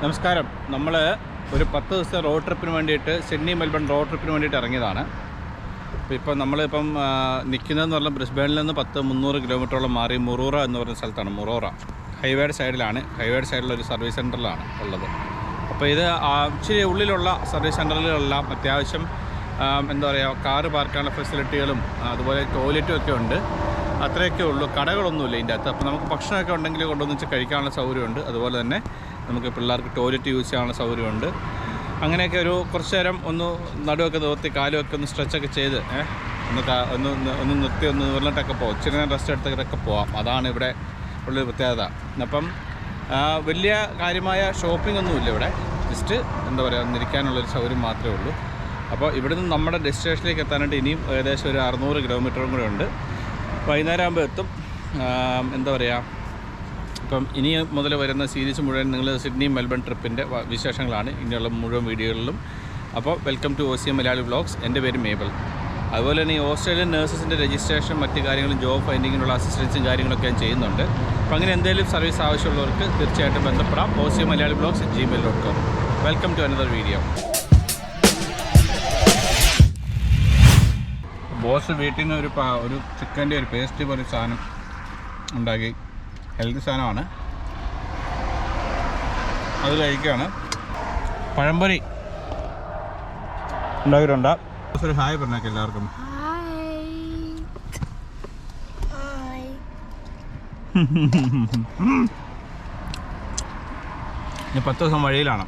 നമസ്കാരം. നമ്മൾ ഒരു 10 ദിവസത്തെ റോഡ് ട്രിപ്പിന് വേണ്ടിയിട്ട് സിഡ്നി മെൽബൺ റോഡ് ട്രിപ്പിന് വേണ്ടിയിട്ട് ഇറങ്ങിയതാണ്. ഇപ്പോൾ നമ്മളിപ്പം നിൽക്കുന്നതെന്ന് പറഞ്ഞാൽ ബ്രിസ്ബേണിൽ നിന്ന് 300 കിലോമീറ്ററോളം മാറി മുറൂറ എന്ന് പറയുന്ന സ്ഥലത്താണ്. മുറൂറ ഹൈവേയുടെ സൈഡിലാണ്. ഹൈവേയുടെ സൈഡിലൊരു സർവീസ് സെൻറ്ററിലാണ് ഉള്ളത്. അപ്പോൾ ഇത് ഇച്ചിരി ഉള്ളിലുള്ള സർവീസ് സെൻറ്ററുകളിലെല്ലാം അത്യാവശ്യം എന്താ പറയുക, കാറ് പാർക്കാനുള്ള ഫെസിലിറ്റികളും അതുപോലെ ടോയ്ലറ്റും ഒക്കെ ഉണ്ട്. അത്രയൊക്കെ ഉള്ളൂ. കടകളൊന്നുമില്ല ഇതിൻ്റെ അകത്ത്. അപ്പോൾ നമുക്ക് ഭക്ഷണമൊക്കെ ഉണ്ടെങ്കിൽ കൊണ്ടുവന്ന് കഴിക്കാനുള്ള സൗകര്യമുണ്ട്. അതുപോലെ തന്നെ നമുക്ക് പിള്ളേർക്ക് ടോയ്ലറ്റ് യൂസ് ചെയ്യാനുള്ള സൗകര്യമുണ്ട്. അങ്ങനെയൊക്കെ ഒരു കുറച്ച് നേരം ഒന്ന് നടുവൊക്കെ നിർത്തി കാലുമൊക്കെ ഒന്ന് സ്ട്രെച്ചൊക്കെ ചെയ്ത് ഒന്ന് നിർത്തി ഒന്ന് നിവർന്നിട്ടൊക്കെ പോകാം. ഇച്ചിരി നേരം റെസ്റ്റ് എടുത്തൊക്കെ പോവാം. അതാണ് ഇവിടെ ഉള്ളൊരു പ്രത്യേകത. അപ്പം വലിയ കാര്യമായ ഷോപ്പിംഗ് ഒന്നുമില്ല ഇവിടെ. ജസ്റ്റ് എന്താ പറയുക, ഒന്നിരിക്കാനുള്ളൊരു സൗകര്യം മാത്രമേ ഉള്ളൂ. അപ്പോൾ ഇവിടുന്ന് നമ്മുടെ ഡെസ്റ്റിനേഷനിലേക്ക് എത്താനായിട്ട് ഇനിയും ഏകദേശം ഒരു 600 കിലോമീറ്ററും കൂടെ ഉണ്ട്. വൈകുന്നേരം ആകുമ്പോൾ എത്തും. എന്താ പറയുക, ഇപ്പം ഇനി മുതൽ വരുന്ന സീരീസ് മുഴുവൻ നിങ്ങൾ സിഡ്നി മെൽബൺ ട്രിപ്പിൻ്റെ വിശേഷങ്ങളാണ് ഇനിയുള്ള മുഴുവൻ വീഡിയോകളിലും. അപ്പോൾ welcome to OCM Malayali vlogs. എൻ്റെ പേര് മേബൽ. അതുപോലെ തന്നെ ഈ ഓസ്ട്രേലിയൻ നേഴ്സസിൻ്റെ രജിസ്ട്രേഷൻ മറ്റ് കാര്യങ്ങളും ജോബ് ഫൈൻഡിങ്ങിനുള്ള അസിസ്റ്റൻസും കാര്യങ്ങളൊക്കെ ഞാൻ ചെയ്യുന്നുണ്ട്. അപ്പോൾ അങ്ങനെ എന്തെങ്കിലും സർവീസ് ആവശ്യമുള്ളവർക്ക് തീർച്ചയായിട്ടും ബന്ധപ്പെടാം. OCM Malayali vlogs @gmail.com. Welcome to another video. Boss വീട്ടിൽ നിന്ന് ഒരു ചിക്കൻ്റെ ഒരു പേസ്റ്റ് പോലെ സാധനം ഉണ്ടാക്കി, ഹെൽത്തി സാധനമാണ്. അത് കഴിക്കുകയാണ്. പഴംപൊരി ഉണ്ടാക്കിയിട്ടുണ്ട്. ഒരു ഹായ് പറഞ്ഞേക്കാം എല്ലാവർക്കും. ഇനി 10 ദിവസം വഴിയിലാണ്.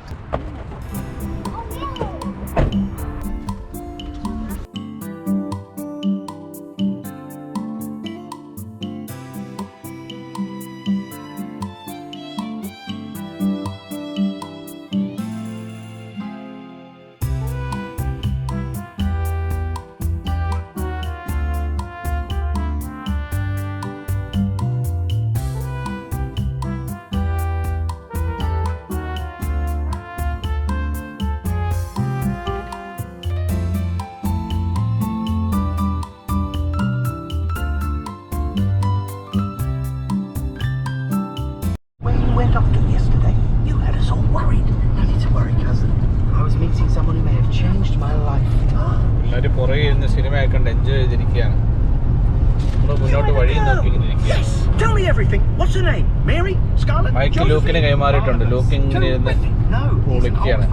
എല്ലാവരും പുറകെ ഇരുന്ന് സിനിമയൊക്കെ കണ്ട് എൻജോയ് ചെയ്തിരിക്കുകയാണ്. നമ്മൾ മുന്നോട്ട് വഴി നോക്കിയിരിക്കുകയാണ്. മൈക്ക് ലൂക്കിന് കൈമാറിയിട്ടുണ്ട്. ലൂക്ക് ഇങ്ങനെ ഇരുന്ന് വിളിക്കുകയാണ്.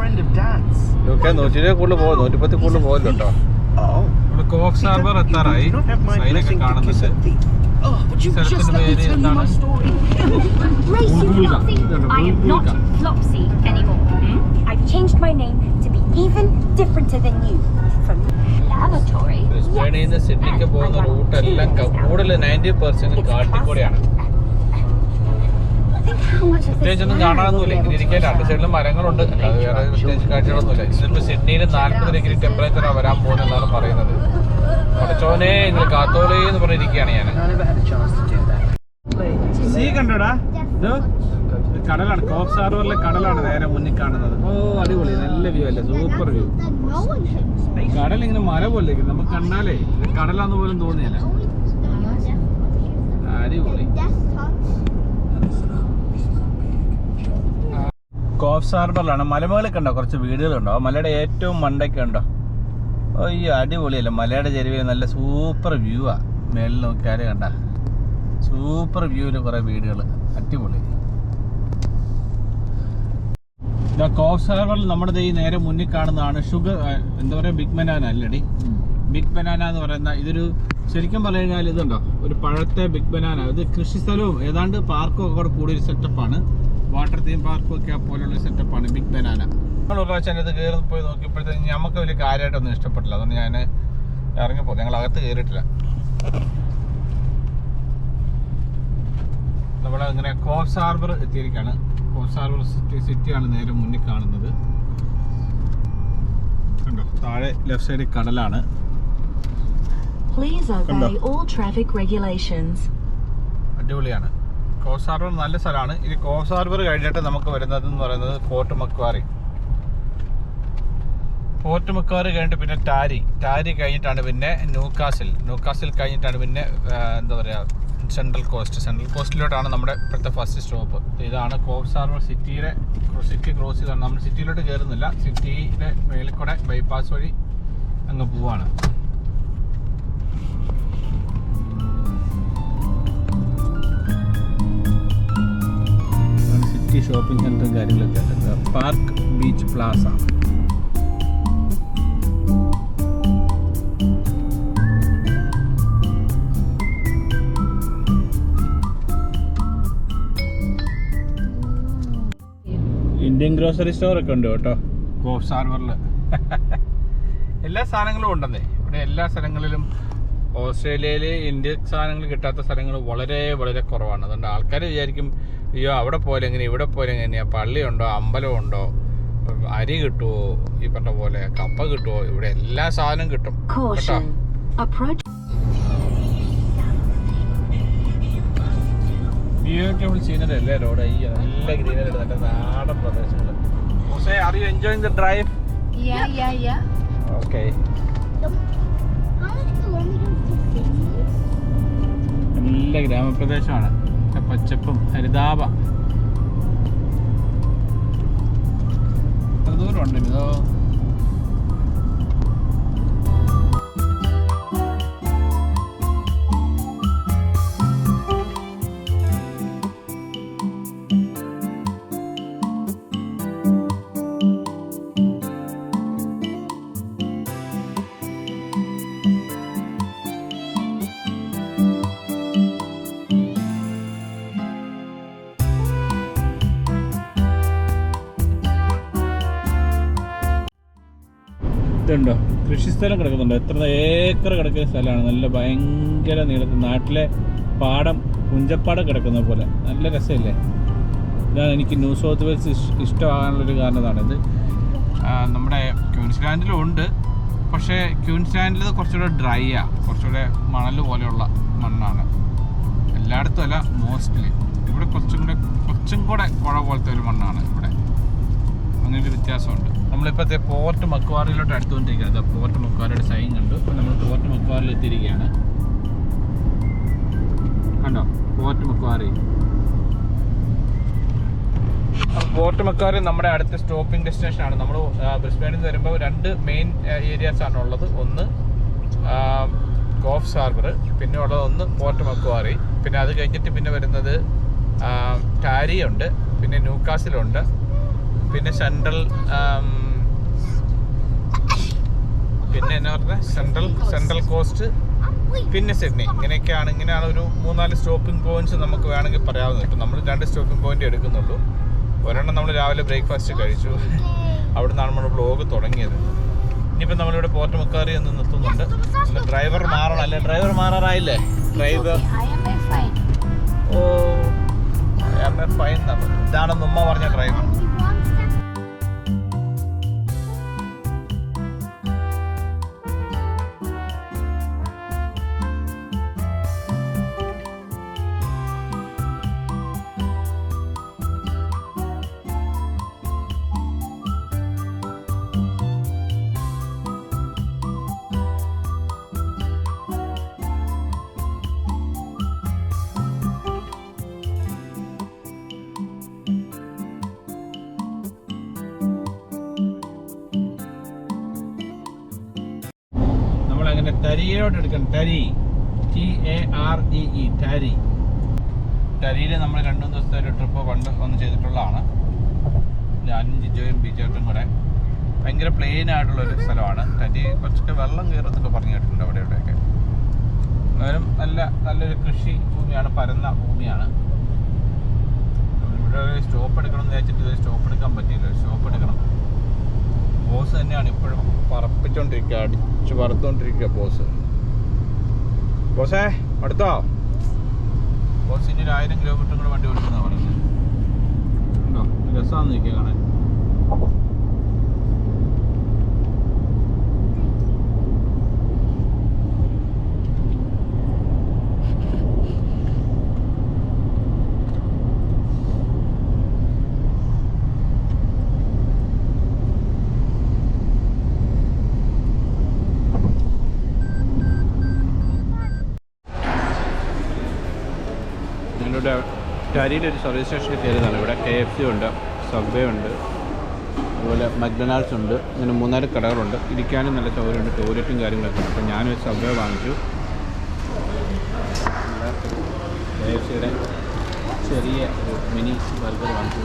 ലൂക്ക് 120 കൂടുതൽ പോകും, 110 കൂടുതൽ പോകുമല്ലോ കേട്ടോ. നമ്മൾ കോക്സ് ഹാർബർ എത്താറായി. സൈനൊക്കെ കാണുന്നുണ്ട്. സ്ഥലത്തിന്റെ പേര് എന്താണ്? ബ്രിസ്ബേണിൽ നിന്ന് സിഡ്നിക്ക് പോകുന്ന റൂട്ടെല്ലാം കൂടുതൽ 90% കാട്ടിക്കൂടെയാണ്. പ്രത്യേകിച്ചൊന്നും കാണാനൊന്നുമില്ല. ഇങ്ങനെ ഇരിക്കാൻ 2 സൈഡിലും മരങ്ങളുണ്ട്. അല്ലാതെ വേറെ പ്രത്യേകിച്ച് കാഴ്ചകളൊന്നുമില്ല. ഇതിപ്പോൾ സിഡ്നിയിൽ 40 ഡിഗ്രി ടെമ്പറേച്ചറാണ് വരാൻ പോകുന്നതെന്നാണ് പറയുന്നത്. പടച്ചോനെ നിങ്ങൾ കാത്തോലേ എന്ന് പറഞ്ഞിരിക്കുകയാണ് ഞാൻ. സീ കണ്ടോടാ, കടലാണ്. കോക്സ് ഹാർബറിലെ കടലാണ് നേരെ മുന്നിൽ കാണുന്നത്. ഓ അടിപൊളി, നല്ല വ്യൂ അല്ലേ, സൂപ്പർ വ്യൂ. കടലിങ്ങനെ മല പോലെ നമുക്ക് കണ്ടാലേ കടലാന്ന് പോലും തോന്നിയല്ല. അടിപൊളി. കോക്സ് ഹാർബറിലാണ്. മലമുകളിൽ കണ്ടോ കുറച്ച് വീടുകളുണ്ടോ? മലയുടെ ഏറ്റവും മണ്ടയ്ക്ക് ഉണ്ടോ? അയ്യോ അടിപൊളിയല്ലേ. മലയുടെ ചെരുവിൽ നല്ല സൂപ്പർ വ്യൂ ആ. മേളിൽ നോക്കിയാൽ കണ്ട സൂപ്പർ വ്യൂവിൽ കുറേ വീടുകൾ. അടിപൊളി. കോക്സ് ഹാർബറിൽ നമ്മുടെ ഈ നേരെ മുന്നിൽ കാണുന്നതാണ് ഷുഗർ എന്താ പറയുക, ബിഗ് ബനാന അല്ലടി. ബിഗ് ബനാന എന്ന് പറയുന്ന ഇതൊരു ശരിക്കും പറഞ്ഞു കഴിഞ്ഞാൽ ഇതുണ്ടോ ഒരു പഴത്തെ ബിഗ് ബനാന. ഇത് കൃഷി സ്ഥലവും ഏതാണ്ട് പാർക്കും ഒക്കെ കൂടെ കൂടിയൊരു സെറ്റപ്പാണ്. വാട്ടർ തീം പാർക്കും ഒക്കെ പോലുള്ള സെറ്റപ്പാണ് ബിഗ് ബനാന. നമ്മൾ ഒരു പ്രാവശ്യം അത് കയറി പോയി നോക്കിയപ്പോഴത്തേക്ക് നമുക്ക് വലിയ കാര്യമായിട്ടൊന്നും ഇഷ്ടപ്പെട്ടില്ല. അതുകൊണ്ട് ഞാൻ ഇറങ്ങിപ്പോ. ഞങ്ങൾ അകത്ത് കയറിയിട്ടില്ല. നമ്മളങ്ങനെ കോക്സ് ഹാർബർ എത്തിയിരിക്കുകയാണ്. കോക്സ് ഹാർബർ സിറ്റിയാണ് നേരെ മുന്നിൽ കാണുന്നത്. കണ്ടോ, താഴെ ലെഫ്റ്റ് സൈഡിൽ കടലാണ്. അടിപൊളിയാണ്. കോക്സ് ഹാർബർ നല്ല സ്ഥലമാണ്. ഇനി കോക്സ് ഹാർബർ കഴിഞ്ഞിട്ട് നമുക്ക് വരുന്നത് എന്ന് പറയുന്നത് ഫോർട്ട് മക്വാറി. ഫോർട്ട് മക്വാറി കഴിഞ്ഞിട്ട് പിന്നെ ടാരി കഴിഞ്ഞിട്ടാണ് പിന്നെ ന്യൂകാസിൽ കഴിഞ്ഞിട്ടാണ് പിന്നെ എന്താ പറയുക സെൻട്രൽ കോസ്റ്റിലോട്ടാണ് നമ്മുടെ ഇപ്പോഴത്തെ ഫസ്റ്റ് സ്റ്റോപ്പ്. ഇതാണ് കോബ്സ് ഹാർബർ സിറ്റി ക്രോസ് ചെയ്താണ്. നമ്മൾ സിറ്റിയിലോട്ട് കയറുന്നില്ല, സിറ്റിയുടെ മേളിൽ കൂടെ ബൈപ്പാസ് വഴി അങ്ങ് പോവാണ്. സിറ്റി ഷോപ്പിംഗ് സെൻറ്ററും കാര്യങ്ങളൊക്കെ ഉണ്ട്. Park beach plaza. Indian grocery സ്റ്റോറൊക്കെ ഉണ്ട് കേട്ടോ കോബ്സ് ഹാർബറിൽ. എല്ലാ സാധനങ്ങളും ഉണ്ടെന്നേ ഇവിടെ. എല്ലാ സ്ഥലങ്ങളിലും ഓസ്ട്രേലിയയിൽ ഇന്ത്യൻ സാധനങ്ങൾ കിട്ടാത്ത സ്ഥലങ്ങൾ വളരെ വളരെ കുറവാണ്. അതുകൊണ്ട് ആൾക്കാർ വിചാരിക്കും അയ്യോ അവിടെ പോലെ എങ്ങനെ ഇവിടെ പോലെ എങ്ങനെയാ, പള്ളിയുണ്ടോ അമ്പലമുണ്ടോ, അരി കിട്ടുമോ, ഈ പറഞ്ഞ പോലെ കപ്പ കിട്ടുമോ, ഇവിടെ എല്ലാ സാധനവും കിട്ടും കേട്ടോ. ബ്യൂട്ടിഫുൾ സീനറി അല്ലേ റോഡ്. ഈ നല്ല ഗ്രീനറി, നല്ല നാടൻ പ്രദേശങ്ങൾ. Are you enjoying the drive? Yeah. Okay. നല്ല ഗ്രാമപ്രദേശമാണ്, പച്ചപ്പും ഹരിതാപ. എത്ര ദൂരമുണ്ട് ഇതോ? ഇതുണ്ടോ കൃഷിസ്ഥലം കിടക്കുന്നുണ്ടോ? എത്ര ഏക്കർ കിടക്കുന്ന സ്ഥലമാണ്. നല്ല ഭയങ്കര നീളത്തിൽ നാട്ടിലെ പാടം, പുഞ്ചപ്പാടം കിടക്കുന്ന പോലെ നല്ല രസമില്ലേ? ഇതാണ് എനിക്ക് ന്യൂ സൗത്ത് വെയിൽസ് ഇഷ്ടമാകാനുള്ളൊരു കാരണം. ഇതാണിത്. നമ്മുടെ ക്യൂൻസ്ലാൻഡിലും ഉണ്ട്, പക്ഷേ ക്യൂൻസ്ലാൻഡിൽ കുറച്ചുകൂടെ ഡ്രൈയാണ്, കുറച്ചുകൂടെ മണൽ പോലെയുള്ള മണ്ണാണ്. എല്ലായിടത്തും അല്ല, മോസ്റ്റ്ലി. ഇവിടെ കുറച്ചും കൂടെ കുഴ പോലത്തെ ഒരു മണ്ണാണ് ഇവിടെ. അങ്ങനൊരു വ്യത്യാസമുണ്ട്. നമ്മളിപ്പോഴത്തെ പോർട്ട് മക്വാറിയിലോട്ട് അടുത്തുകൊണ്ടിരിക്കുന്നത്. പോർട്ട് മക്വാറിയുടെ സൈൻ കണ്ടു. ഇപ്പം നമ്മൾ പോർട്ട് മക്വാറിൽ എത്തിയിരിക്കുകയാണ്. കണ്ടോ പോർട്ട് മക്വാറി. പോർട്ട് മക്വാറി നമ്മുടെ അടുത്ത സ്റ്റോപ്പിംഗ് ഡെസ്റ്റിനേഷനാണ്. നമ്മൾ ബ്രിസ്ബേനിൽ നിന്ന് വരുമ്പോൾ 2 മെയിൻ ഏരിയാസാണ് ഉള്ളത്. ഒന്ന് കോബ്സ് ഹാർബർ, പിന്നെ ഉള്ളത് ഒന്ന് പോർട്ട് മക്വാറി. പിന്നെ അത് കഴിഞ്ഞിട്ട് പിന്നെ വരുന്നത് ടാരി ഉണ്ട്, പിന്നെ ന്യൂകാസിലുണ്ട്, പിന്നെ പിന്നെ എന്നാ പറഞ്ഞാൽ സെൻട്രൽ കോസ്റ്റ്, പിന്നെ സിഡ്നി. ഇങ്ങനെയാണ് ഒരു 3-4 സ്റ്റോപ്പിംഗ് പോയിന്റ്സ് നമുക്ക് വേണമെങ്കിൽ പറയാവുന്നത്. ഇപ്പം നമ്മൾ 2 സ്റ്റോപ്പിംഗ് പോയിന്റ് എടുക്കുന്നുള്ളൂ. ഒരെണ്ണം നമ്മൾ രാവിലെ ബ്രേക്ക്ഫാസ്റ്റ് കഴിച്ചു, അവിടെ നിന്നാണ് നമ്മൾ വ്ലോഗ് തുടങ്ങിയത്. ഇനിയിപ്പോൾ നമ്മളിവിടെ പോർട്ട് മക്വാറി ഒന്ന് നിർത്തുന്നുണ്ട്. ഡ്രൈവർ മാറണം അല്ലേ? ഡ്രൈവർ മാറാറായില്ലേ? Driver fine. ഇതാണെന്ന് ഉമ്മ പറഞ്ഞ ഡ്രൈവർ. അങ്ങനെ തരിയിലോട്ട് എടുക്കണം. TAREE തരിയിൽ നമ്മൾ 2-3 ദിവസത്തെ ഒരു ട്രിപ്പ് പണ്ട് ഒന്ന് ചെയ്തിട്ടുള്ളതാണ്. ഞാനും ജിജോയും ബീജോട്ടും കൂടെ. ഭയങ്കര പ്ലെയിൻ ആയിട്ടുള്ളൊരു സ്ഥലമാണ് തരി. കുറച്ചൊക്കെ വെള്ളം കയറുന്നൊക്കെ പറഞ്ഞു കേട്ടിട്ടുണ്ട് അവിടെ ഇവിടെയൊക്കെ. എന്നാലും നല്ലൊരു കൃഷി ഭൂമിയാണ്, പരന്ന ഭൂമിയാണ്. ഇവിടെ ഒരു സ്റ്റോപ്പ് എടുക്കണം എന്ന് വിചാരിച്ചിട്ട് ഇതൊരു സ്റ്റോപ്പ് എടുക്കാൻ പറ്റിയില്ല. സ്റ്റോപ്പ് എടുക്കണം. ബോസ് തന്നെയാണ് ഇപ്പോഴും പറപ്പിച്ചോണ്ടിരിക്കുക, അടിച്ച് പറത്തുകൊണ്ടിരിക്കുക ബോസ്. ബോസേ അടുത്തോ? ബോസ് ഇനി 1000 കിലോമീറ്റർ കൂടെ വണ്ടി ഓടിക്കുന്നതാണ് പറയുന്നത്. ഉണ്ടോ? രസമാണെന്ന് നിൽക്കുക കാണാൻ. അരിയിലൊരു സർവീസ് സ്റ്റേഷനിൽ കയറുന്നതാണ്. ഇവിടെ KFC ഉണ്ട്, സബ്വേ ഉണ്ട്, അതുപോലെ മക്ഡൊണാൾഡ്സ് ഉണ്ട്. ഇങ്ങനെ 3-4 കടകളുണ്ട്. ഇരിക്കാനും നല്ല സൗകര്യമുണ്ട്, ടോയ്ലറ്റും കാര്യങ്ങളൊക്കെ ഉണ്ട്. അപ്പോൾ ഞാനൊരു സബ്വേ വാങ്ങിച്ചു. KFCയുടെ ചെറിയ ഒരു മിനി ബർഗർ വാങ്ങിച്ചു.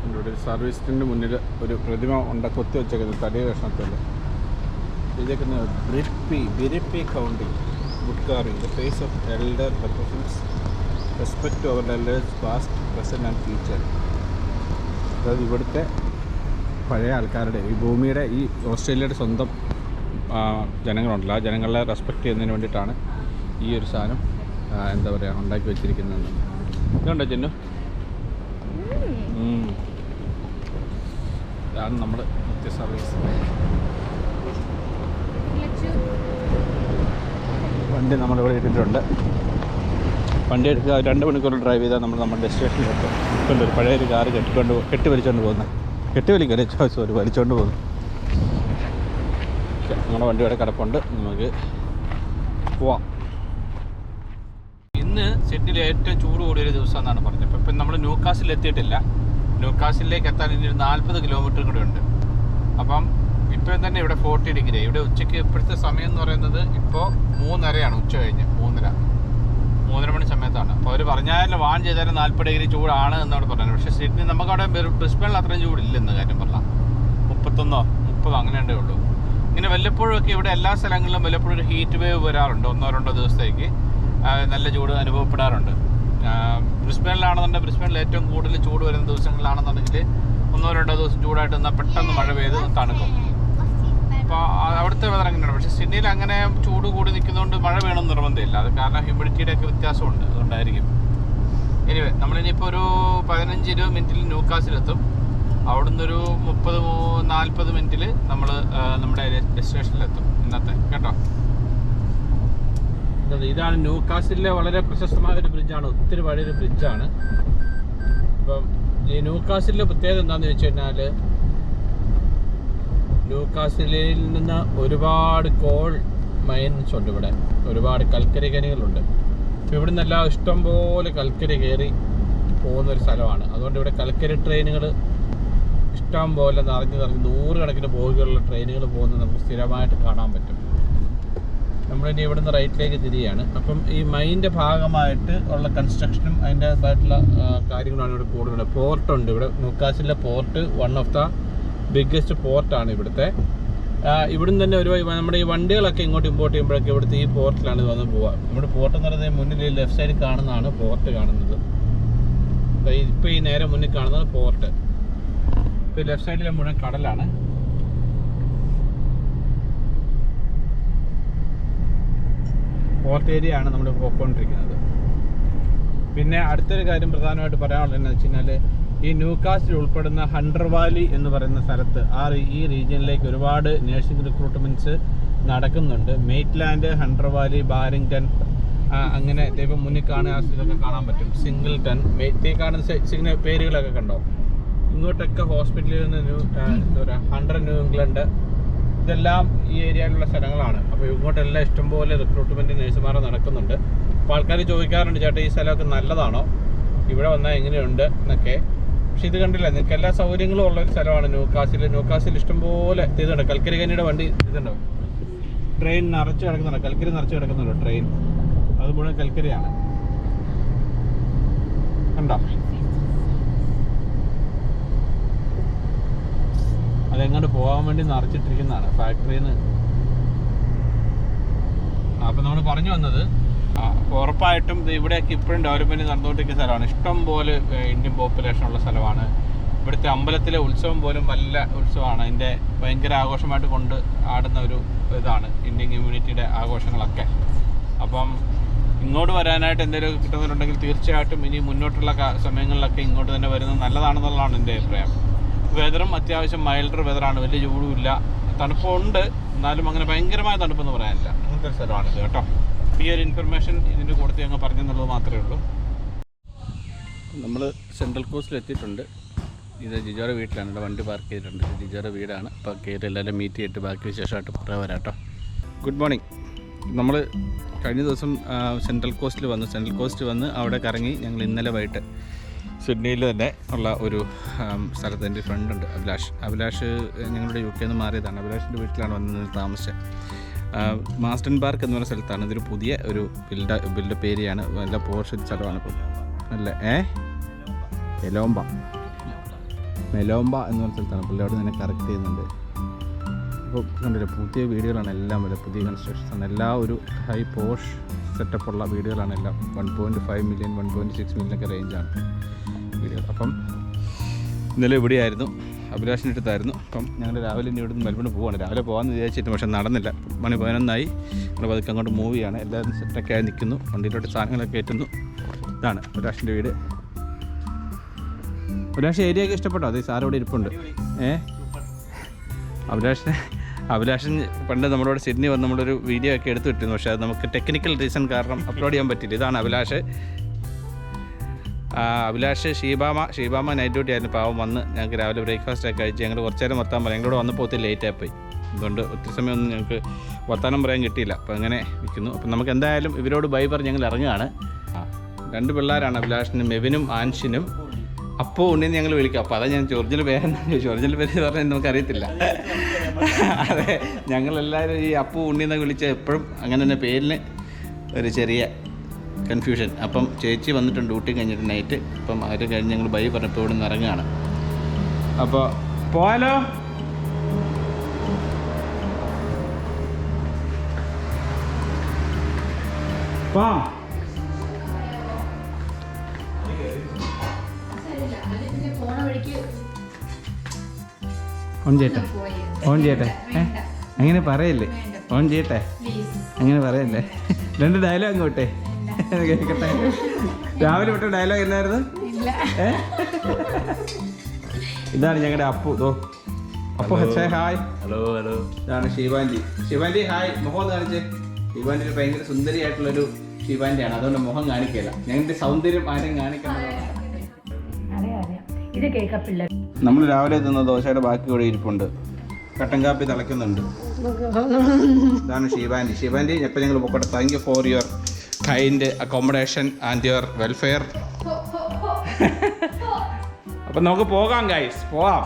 ഇവിടെ ഒരു സർവീസിൻ്റെ മുന്നിൽ ഒരു പ്രതിമ കൊത്തി വെച്ചേക്കുന്നത് തടിയ കഷ്ണത്തിൽ ഇതേക്കുന്ന ബിരിപ്പി county wood carving. The face of elder represents respect to our elders past present and future. അതായത് ഇവിടുത്തെ പഴയ ആൾക്കാരുടെ, ഈ ഭൂമിയുടെ, ഈ ഓസ്ട്രേലിയയുടെ സ്വന്തം ജനങ്ങളുണ്ടല്ലോ, ആ ജനങ്ങളെ റെസ്പെക്റ്റ് ചെയ്യുന്നതിന് വേണ്ടിയിട്ടാണ് ഈ ഒരു സാധനം എന്താ പറയുക ഉണ്ടാക്കി വെച്ചിരിക്കുന്നത്. ഇതുണ്ടോ ചെന്നു? ഇതാണ് നമ്മൾ നിത്യ സർവീസ്. വണ്ടി നമ്മളിവിടെ ഇട്ടിട്ടുണ്ട്. വണ്ടി എടുക്കുക 2 മണിക്കൂർ ഡ്രൈവ് ചെയ്താൽ നമ്മൾ നമ്മുടെ ഡെസ്റ്റിനേഷനിലെത്തും. ഇപ്പം ഒരു പഴയൊരു കാറ് കെട്ടി വലിച്ചുകൊണ്ട് പോകുന്നത്, വലിച്ചുകൊണ്ട് പോകുന്നു. നമ്മുടെ വണ്ടി ഇവിടെ കിടപ്പുണ്ട്, നമുക്ക് പോവാം. ഇന്ന് സിഡ്നിയിൽ ഏറ്റവും ചൂട് കൂടിയൊരു ദിവസം എന്നാണ് പറഞ്ഞത്. ഇപ്പം നമ്മൾ ന്യൂകാസിൽ എത്തിയിട്ടില്ല. ന്യൂകാസിലേക്ക് എത്താൻ ഇനി 40 കിലോമീറ്റർ കൂടെ ഉണ്ട്. അപ്പം ഇപ്പം തന്നെ ഇവിടെ 40 ഡിഗ്രി. ഇവിടെ ഉച്ചയ്ക്ക് ഇപ്പോഴത്തെ സമയം എന്ന് പറയുന്നത് ഇപ്പോൾ 3:30 ഉച്ച കഴിഞ്ഞ് 3:30 മണി സമയത്താണ്. അപ്പോൾ അവർ പറഞ്ഞാലും വാൺ ചെയ്താലും 40 ഡിഗ്രി ചൂടാണ് എന്നോട് പറഞ്ഞത്. പക്ഷേ സിഡ്നി നമുക്കവിടെ ബ്രിസ്ബേണിൽ അത്രയും ചൂടില്ലെന്ന് കാര്യം പറഞ്ഞാൽ 31-30 അങ്ങനെ ഉള്ളൂ. ഇങ്ങനെ വല്ലപ്പോഴും ഒക്കെ ഇവിടെ എല്ലാ സ്ഥലങ്ങളിലും വല്ലപ്പോഴും ഒരു ഹീറ്റ് വേവ് വരാറുണ്ട്. 1-2 ദിവസത്തേക്ക് നല്ല ചൂട് അനുഭവപ്പെടാറുണ്ട്. ബ്രിസ്ബേണിലാണെന്നുണ്ടെങ്കിൽ ബ്രിസ്ബേണിൽ ഏറ്റവും കൂടുതൽ ചൂട് വരുന്ന ദിവസങ്ങളിലാണെന്നുണ്ടെങ്കിൽ 1-2 ദിവസം ചൂടായിട്ട് നിന്നാൽ പെട്ടെന്ന് മഴ പെയ്ത് തണുക്കും. അപ്പോൾ അവിടുത്തെ വെതർ അങ്ങനെയാണ്. പക്ഷേ സിഡ്നിയിൽ അങ്ങനെ ചൂട് കൂടി നിൽക്കുന്നതുകൊണ്ട് മഴ വേണമെന്ന് നിർബന്ധമില്ല. അത് കാരണം ഹ്യൂമിഡിറ്റിയുടെ ഒക്കെ വ്യത്യാസമുണ്ട്, അതുകൊണ്ടായിരിക്കും. എനിവേ നമ്മളിനിയിപ്പോൾ ഒരു 15-20 മിനിറ്റിൽ ന്യൂകാസിലെത്തും. അവിടുന്ന് ഒരു 30-40 മിനിറ്റിൽ നമ്മൾ നമ്മുടെ ഡെസ്റ്റിനേഷനിലെത്തും ഇന്നത്തെ. കേട്ടോ, ഇതാണ് ന്യൂകാസിലെ വളരെ പ്രശസ്തമായ ഒരു ബ്രിഡ്ജാണ്, ഒത്തിരി പഴയൊരു ബ്രിഡ്ജാണ്. അപ്പം ഈ ന്യൂകാസിലെ പ്രത്യേകത എന്താണെന്ന് വെച്ച് കഴിഞ്ഞാൽ, ന്യൂകാസിലിൽ നിന്ന് ഒരുപാട് കോൾ മൈൻസ് ഉണ്ട്. ഇവിടെ ഒരുപാട് കൽക്കരി ഖനികളുണ്ട്. ഇവിടെ നിന്നെല്ലാം ഇഷ്ടംപോലെ കൽക്കരി കയറി പോകുന്നൊരു സ്ഥലമാണ്. അതുകൊണ്ട് ഇവിടെ കൽക്കരി ട്രെയിനുകൾ ഇഷ്ടം പോലെ നിറഞ്ഞ് 100 കണക്കിന് ബോഗികളുള്ള ട്രെയിനുകൾ പോകുന്നത് നമുക്ക് സ്ഥിരമായിട്ട് കാണാൻ പറ്റും. നമ്മളിനി ഇവിടെ നിന്ന് റൈറ്റിലേക്ക് തിരിയാണ്. അപ്പം ഈ മൈൻ്റെ ഭാഗമായിട്ട് ഉള്ള കൺസ്ട്രക്ഷനും അതിൻ്റെതായിട്ടുള്ള കാര്യങ്ങളാണ് ഇവിടെ കൂടുതൽ. പോർട്ടുണ്ട് ഇവിടെ. ന്യൂകാസിലെ port one of the biggest പോർട്ടാണ് ഇവിടുത്തെ. ഇവിടുന്ന് തന്നെ ഒരു നമ്മുടെ ഈ വണ്ടികളൊക്കെ ഇങ്ങോട്ട് ഇമ്പോർട്ട് ചെയ്യുമ്പോഴൊക്കെ ഇവിടുത്തെ ഈ പോർട്ടിലാണ് വന്ന് പോവുക. നമ്മുടെ പോർട്ട് എന്ന് പറയുന്നത് മുന്നിൽ ലെഫ്റ്റ് സൈഡിൽ കാണുന്നതാണ് പോർട്ട് കാണുന്നത്. ഇപ്പോൾ ഈ നേരെ മുന്നിൽ കാണുന്നത് പോർട്ട്. ഇപ്പോൾ ലെഫ്റ്റ് സൈഡിലെ മുഴുവൻ കടലാണ്. പോർട്ട് ഏരിയ ആണ് നമ്മൾ പോയിക്കൊണ്ടിരിക്കുന്നത്. പിന്നെ അടുത്തൊരു കാര്യം പ്രധാനമായിട്ട് പറയാനുള്ളത് എന്താണെന്ന് വെച്ച് കഴിഞ്ഞാൽ, ഈ ന്യൂകാസിൽ ഉൾപ്പെടുന്ന ഹണ്ടർ വാലി എന്ന് പറയുന്ന സ്ഥലത്ത് ഈ റീജിയനിലേക്ക് ഒരുപാട് നേഴ്സിംഗ് റിക്രൂട്ട്മെൻറ്റ്സ് നടക്കുന്നുണ്ട്. മെയ്റ്റ്ലാൻഡ്, ഹണ്ടർ വാലി, ബാരിങ്ടൺ, അങ്ങനെ ഇപ്പം മുന്നിൽ കാണുക ഇതൊക്കെ കാണാൻ പറ്റും. സിംഗിൾടൺ, മെയ്റ്റേ കാണുന്ന പേരുകളൊക്കെ കണ്ടോ. ഇങ്ങോട്ടൊക്കെ ഹോസ്പിറ്റലിൽ നിന്ന് എന്താ പറയുക, ഹണ്ടർ ന്യൂ ഇംഗ്ലണ്ട്, ഇതെല്ലാം ഈ ഏരിയയിലുള്ള സ്ഥലങ്ങളാണ്. അപ്പോൾ ഇങ്ങോട്ടെല്ലാം ഇഷ്ടംപോലെ റിക്രൂട്ട്മെൻറ്റ് നേഴ്സുമാർ നടക്കുന്നുണ്ട്. അപ്പോൾ ആൾക്കാർ ചോദിക്കാറുണ്ട്, ചേട്ടാ ഈ സ്ഥലമൊക്കെ നല്ലതാണോ, ഇവിടെ വന്നാൽ എങ്ങനെയുണ്ട് എന്നൊക്കെ. പക്ഷെ ഇത് കണ്ടില്ല, നിങ്ങൾക്ക് എല്ലാ സൗകര്യങ്ങളും ഉള്ളൊരു സ്ഥലമാണ് ന്യൂകാസിൽ ഇഷ്ടംപോലെ ഇതുണ്ട്. കൽക്കരി ഖനിയുടെ വണ്ടി ഇതുണ്ടോ, ട്രെയിൻ നിറച്ച് കിടക്കുന്നുണ്ട്, കൽക്കരി നിറച്ച് കിടക്കുന്നുണ്ടോ ട്രെയിൻ, അത് മുഴുവൻ കൽക്കരിയാണ്. കണ്ടോ, അതെങ്ങോട്ട് പോകാൻ വേണ്ടി നിറച്ചിട്ടിരിക്കുന്നതാണ് ഫാക്ടറിയിൽ നിന്ന്. അപ്പം നമ്മൾ പറഞ്ഞു വന്നത്, ഉറപ്പായിട്ടും ഇവിടെയൊക്കെ ഇപ്പോഴും ഡെവലപ്മെൻറ്റ് നടന്നുകൊണ്ടിരിക്കുന്ന സ്ഥലമാണ്. ഇഷ്ടം പോലെ ഇന്ത്യൻ പോപ്പുലേഷൻ ഉള്ള സ്ഥലമാണ്. ഇവിടുത്തെ അമ്പലത്തിലെ ഉത്സവം പോലും നല്ല ഉത്സവമാണ്. അതിൻ്റെ ഭയങ്കര ആഘോഷമായിട്ട് കൊണ്ട് ആടുന്ന ഒരു ഇതാണ് ഇന്ത്യൻ കമ്മ്യൂണിറ്റിയുടെ ആഘോഷങ്ങളൊക്കെ. അപ്പം ഇങ്ങോട്ട് വരാനായിട്ട് എന്തെങ്കിലും കിട്ടുന്നവരുണ്ടെങ്കിൽ തീർച്ചയായിട്ടും ഇനി മുന്നോട്ടുള്ള സമയങ്ങളിലൊക്കെ ഇങ്ങോട്ട് തന്നെ വരുന്നത് നല്ലതാണെന്നുള്ളതാണ് എൻ്റെ അഭിപ്രായം. വെതറും അത്യാവശ്യം മൈൽഡർ വെതറാണ്, വലിയ ചൂടുമില്ല, തണുപ്പുണ്ട്, എന്നാലും അങ്ങനെ ഭയങ്കരമായ തണുപ്പെന്ന് പറയാനില്ല. അങ്ങനത്തെ ഒരു സ്ഥലമാണിത് കേട്ടോ. ഈ ഒരു ഇൻഫർമേഷൻ ഇതിൻ്റെ കൂട്ടത്തിൽ ഞങ്ങൾ പറഞ്ഞെന്നുള്ളത് മാത്രമേ ഉള്ളൂ. നമ്മൾ സെൻട്രൽ കോസ്റ്റിൽ എത്തിയിട്ടുണ്ട്. ഇത് ജിജോയുടെ വീട്ടിലാണ്. ഇവിടെ വണ്ടി പാർക്ക് ചെയ്തിട്ടുണ്ട്. ജിജോയുടെ വീടാണ്. അപ്പോൾ കയറി എല്ലാവരും മീറ്റ് ചെയ്തിട്ട് ബാക്കി വിശേഷമായിട്ട് പറയാൻ വരാം കേട്ടോ. Good morning. നമ്മൾ കഴിഞ്ഞ ദിവസം സെൻട്രൽ കോസ്റ്റ് വന്ന് അവിടെ കറങ്ങി. ഞങ്ങൾ ഇന്നലെ വൈകിട്ട് സിഡ്നിയിൽ തന്നെ ഉള്ള ഒരു സ്ഥലത്ത് എൻ്റെ ഫ്രണ്ട് ഉണ്ട് അഭിലാഷ് ഞങ്ങളുടെ UK നിന്ന് മാറിയതാണ്. അഭിലാഷിൻ്റെ വീട്ടിലാണ് വന്ന് താമസിച്ചത്. മാസ്റ്റൺ പാർക്ക് എന്ന് പറയുന്ന സ്ഥലത്താണ്. ഇതൊരു പുതിയ ഒരു ബിൽഡപ്പ് ഏരിയയാണ്. നല്ല പോർഷ് സ്ഥലമാണ്. ഇപ്പം നല്ല മെലോംബ എന്ന് പറഞ്ഞ സ്ഥലത്താണ്. പുള്ളി അവിടെ തന്നെ കറക്റ്റ് ചെയ്യുന്നുണ്ട്. അപ്പോൾ കണ്ടില്ല, പുതിയ വീടുകളാണ് എല്ലാം. വരെ പുതിയ കൺസ്ട്രക്ഷൻസാണ് എല്ലാം. ഒരു ഹൈ പോഷ് സെറ്റപ്പുള്ള വീടുകളാണ് എല്ലാം. 1.5 മില്യൺ 1.6 മില്യനൊക്കെ റേഞ്ചാണ് വീടുകൾ. അപ്പം ഇന്നലെ ഇവിടെയായിരുന്നു, അഭിലാഷിൻ്റെ അടുത്തായിരുന്നു. അപ്പം ഞങ്ങൾ രാവിലെ ഇനി ഇവിടുന്ന് മെൽബണിൽ പോവാണ്. രാവിലെ പോകാമെന്ന് വിചാരിച്ചിട്ട് പക്ഷേ നടന്നില്ല. മണി 11 നമ്മൾ പതുക്കെ അങ്ങോട്ട് മൂവ് ചെയ്യാണ്. എല്ലാവരും സെറ്റൊക്കെ ആയി നിൽക്കുന്നു. വണ്ടിയിലോട്ട് സാധനങ്ങളൊക്കെ കയറ്റുന്നു. ഇതാണ് അഭിലാഷിൻ്റെ വീട്. അഭിലാഷ് ഏരിയയൊക്കെ ഇഷ്ടപ്പെട്ടോ? അത് സാറ് ഇവിടെ ഇരിപ്പുണ്ട്. അഭിലാഷിന് പണ്ട് നമ്മളോട് സിഡ്നി വന്ന് നമ്മളൊരു വീഡിയോ ഒക്കെ എടുത്തു വിട്ടിരുന്നു. പക്ഷേ അത് നമുക്ക് ടെക്നിക്കൽ റീസൺ കാരണം അപ്ലോഡ് ചെയ്യാൻ പറ്റില്ല. ഇതാണ് അഭിലാഷ് ഷീബാമ നൈറ്റ് ഡ്യൂട്ടി ആയിരുന്നു. പാവം വന്ന് ഞങ്ങൾക്ക് രാവിലെ ബ്രേക്ക്ഫാസ്റ്റ് ഒക്കെ കഴിച്ച് ഞങ്ങൾ കുറച്ച് നേരം വർത്താൻ പറയാം. ഞങ്ങളോട് വന്നപ്പോൾ ഒത്തിരി ലേറ്റായി പോയി. അതുകൊണ്ട് ഒത്തിരി സമയമൊന്നും ഞങ്ങൾക്ക് വർത്താനം പറയാൻ കിട്ടിയില്ല. അപ്പോൾ അങ്ങനെ നിൽക്കുന്നു. അപ്പം നമുക്ക് എന്തായാലും ഇവരോട് ബൈ പറഞ്ഞ് ഞങ്ങൾ ഇറങ്ങുകയാണ്. 2 പിള്ളേരാണ്, അഭിലാഷിനും മെവിനും ആൻഷിനും. അപ്പോൾ ഉണ്ണിന്ന് ഞങ്ങൾ വിളിക്കാം. അപ്പോൾ അതാ ഞാൻ ഒറിജിനൽ പേരെന്താ ചോദിച്ചു. ഒറിജിനൽ പേര് പറഞ്ഞാൽ നമുക്കറിയത്തില്ല. അതെ, ഞങ്ങളെല്ലാവരും ഈ അപ്പു ഉണ്ണിന്ന് വിളിച്ച എപ്പോഴും അങ്ങനെ തന്നെ പേരിന് ഒരു ചെറിയ കൺഫ്യൂഷൻ. അപ്പം ചേച്ചി വന്നിട്ടുണ്ട് ഡ്യൂട്ടി കഴിഞ്ഞിട്ട് നൈറ്റ്. അപ്പം അവർ കഴിഞ്ഞ് ഞങ്ങൾ ബൈ പറഞ്ഞപ്പോൾ ഇവിടെ നിന്ന് ഇറങ്ങുകയാണ്. അപ്പോൾ പോയാലോ? ഓൺ ചെയ്യട്ടെ അങ്ങനെ പറയല്ലേ? ഓൺ ചെയ്യട്ടെ അങ്ങനെ പറയല്ലേ? 2 ഡയലോഗ് അങ്ങോട്ടെ കേൾക്കട്ടെ. രാവിലെ വിട്ട ഡയലോഗ് എന്നായിരുന്നു? ഇതാണ് ഞങ്ങളുടെ അപ്പു. അപ്പു ഹായ്. ഹലോ. ഇതാണ് ശിവാൻറ്റി ഹായ്. മുഖം ഒന്ന് കാണിച്ചേ. ശിവാൻറ്റി ഭയങ്കര സുന്ദരിയായിട്ടുള്ളൊരു ശിവാൻറ്റിയാണ്. അതുകൊണ്ട് മുഖം കാണിക്കില്ല. ഞങ്ങളുടെ സൗന്ദര്യം ആരും കാണിക്കണം. നമ്മൾ രാവിലെ തിന്ന ദോശയുടെ ബാക്കി കൂടെ ഇരിപ്പുണ്ട്. കട്ടൻ കാപ്പി തിളയ്ക്കുന്നുണ്ട്. ഇതാണ് ശിവാൻറ്റി. എപ്പോൾ ഞങ്ങൾ പോക്കട്ടെ. Thank you for your kind accommodation and your welfare. അപ്പം നമുക്ക് പോകാം ഗൈസ്, പോവാം.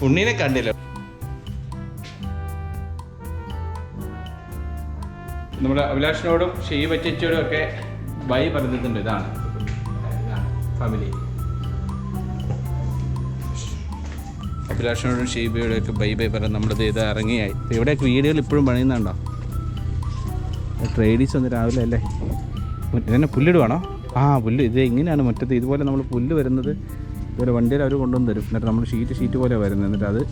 ഉണ്ണീനെ കണ്ടില്ല. നമ്മുടെ അഭിലാഷിനോടും ഷീബച്ചോടും ഒക്കെ ബൈ പറഞ്ഞിട്ടുണ്ട്. ഇതാണ് ഫാമിലി. അഭിലാഷിനോടും ഷീബയോടും ഒക്കെ ബൈ പറഞ്ഞ് നമ്മളിത് ഇത് ഇറങ്ങിയായി. ഇവിടെയൊക്കെ വീടുകൾ ഇപ്പോഴും പണിയുന്നുണ്ടോ? ട്രേഡീസ് ഒന്ന് രാവിലെ അല്ലേ? ഇതന്നെ പുല്ലിടുവാണോ? പുല്ല് ഇത് ഇങ്ങനെയാണ് മുറ്റത്ത്. ഇതുപോലെ നമ്മൾ പുല്ല് വരുന്നത് ഇതുപോലെ വണ്ടിയിൽ അവർ കൊണ്ടുവന്ന് തരും. എന്നിട്ട് നമ്മൾ ഷീറ്റ് പോലെ വരുന്നത്. എന്നിട്ട് അത്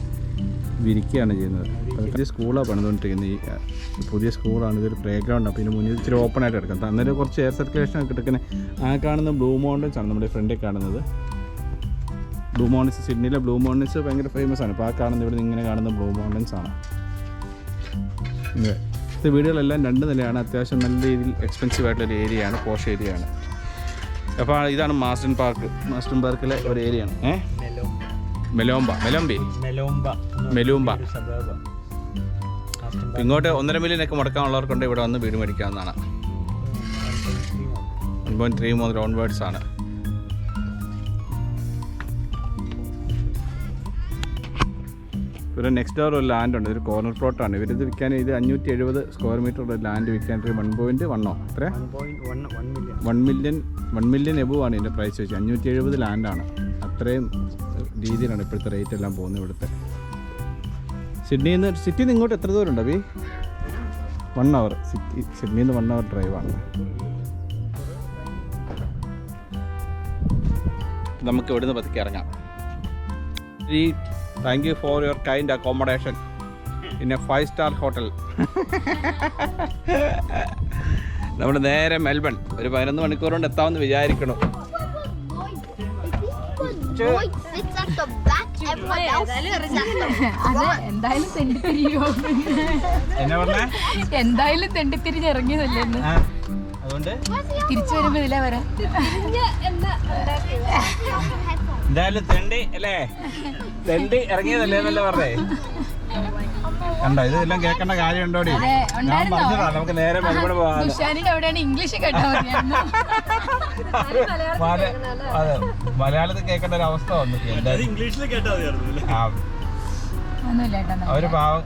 വിരിക്കുകയാണ് ചെയ്യുന്നത്. പുതിയ സ്കൂളാണ് പണിതുകൊണ്ടിരിക്കുന്നത്. ഈ പുതിയ സ്കൂളാണ്. ഇതൊരു പ്ലേ ഗ്രൗണ്ട്. അപ്പോൾ ഇതിന് മുന്നിൽ ഇച്ചിരി ഓപ്പൺ ആയിട്ട് കിടക്കാം. അന്നേരം കുറച്ച് എയർ സർക്കുലേഷൻ ഒക്കെ എടുക്കുന്നത്. കാണുന്ന ബ്ലൂ മൗണ്ടൻസ് ആണ് നമ്മുടെ ഫ്രണ്ടിൽ കാണുന്നത്. ബ്ലൂ മൗണ്ടൻസ്, സിഡ്നിയിലെ ബ്ലൂ മൗണ്ടൻസ് ഭയങ്കര ഫേമസ് ആണ്. അപ്പോൾ കാണുന്ന ഇവിടെ ഇങ്ങനെ കാണുന്ന ബ്ലൂ മൗണ്ടൻസ് ആണ്. ഇത്തെ വീടുകളെല്ലാം 2 നിലയാണ്. അത്യാവശ്യം നല്ല രീതിയിൽ എക്സ്പെൻസീവ് ആയിട്ടുള്ളൊരു ഏരിയയാണ്, പോഷ് ഏരിയയാണ്. അപ്പോൾ ഇതാണ് മാസ്റ്റൺ പാർക്കിലെ ഒരു ഏരിയയാണ്. മെലൂംബ. ഇങ്ങോട്ട് 1.5 മില്യനൊക്കെ മുടക്കാനുള്ളവർക്കുണ്ട് ഇവിടെ വന്ന് വീട് മേടിക്കാവുന്നതാണ്. 1.3 മുതൽ ഓൺവേർഡ്സ് ആണ്. ഒരു നെക്സ്റ്റ് ഡോർ ഒരു ലാൻഡ് ഉണ്ട്. ഒരു കോർണർ പ്ലോട്ടാണ്. ഇവരിത് വിൽക്കാൻ ഇത് 570 സ്ക്വയർ മീറ്റർ ഉള്ള ലാൻഡ് വിൽക്കാൻ 1.1 അത്ര 1 മില്യൺ എബവ് ആണ് ഇതിൻ്റെ പ്രൈസ് വെച്ച്. 570 ലാൻഡാണ്. അത്രയും രീതിയിലാണ് ഇപ്പോഴത്തെ റേറ്റ് എല്ലാം പോകുന്നത് ഇവിടുത്തെ. സിറ്റിയിൽ നിന്ന് ഇങ്ങോട്ട് എത്ര ദൂരം ഉണ്ട്? 1 അവർ. സിഡ്നിയിൽ നിന്ന് 1 അവർ ഡ്രൈവാണ്. നമുക്ക് ഇവിടുന്ന് പതുക്കെ ഇറങ്ങാം. Thank you for your kind accommodation in a 5-star hotel. നമ്മൾ നേരെ മെൽബൺ ഒരു 11 മണിക്കൂർ കൊണ്ട് എത്താമെന്ന് വിചാരിക്കണം. എന്തായാലും തെണ്ടിത്തിരിഞ്ഞ് ഇറങ്ങിയതല്ലേ? അതുകൊണ്ട് തിരിച്ചു വരുമ്പോ ഇതിലെ വരാം. എന്തായാലും തെണ്ടി അല്ലേ, തെണ്ടി ഇറങ്ങിയതല്ലേ എന്നല്ലേ പറഞ്ഞേ. കണ്ടോ, ഇതെല്ലാം കേൾക്കേണ്ട കാര്യം ഉണ്ടോടി? ഞാൻ പറഞ്ഞതാ നമുക്ക് നേരെ മലപ്പുറം പോകാം. ദുഷാനിന്റെ അവിടെയാണ് ഇംഗ്ലീഷ് കേട്ടാ മതിയായിരുന്നു. അതെ, മലയാളത്തിൽ കേൾക്കേണ്ട ഒരു അവസ്ഥ വന്നു. ഇംഗ്ലീഷിൽ കേട്ടാ മതിയായിരുന്നു. ഒന്നുമില്ല കേട്ടോ. അവര് പാവം.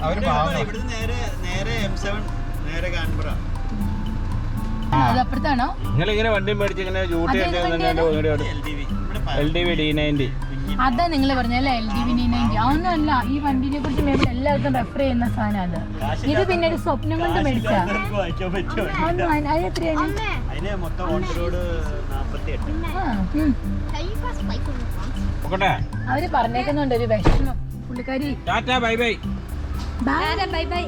ഇവിടുന്ന് നേരെ M7 നേരെ കാൻബറ. അത് അപ്പുറത്താണോ? നിങ്ങളിങ്ങനെ വണ്ടിയും മേടിച്ച് ഇങ്ങനെ ഡ്യൂട്ടി LDV D90. അതാ നിങ്ങൾ പറഞ്ഞല്ലേ LDV D90. അതൊന്നുമല്ല, ഈ വണ്ടിനെ കുറിച്ച് മേബി എല്ലാവർക്കും റെഫർ ചെയ്യുന്ന സാധനം അത്. ഇത് പിന്നെ ഒരു സ്വപ്നം കൊണ്ട് മേടിച്ചാ. വായിക്കാൻ പറ്റുമോ? അത് എത്രയാണ്? അതിന് മൊത്തം ഓൺ റോഡ് 48. അവര് പറഞ്ഞേക്കുന്നുണ്ട് ഒരു വിഷമം. പുള്ളിക്കാരി tata bye bye. Bye bye.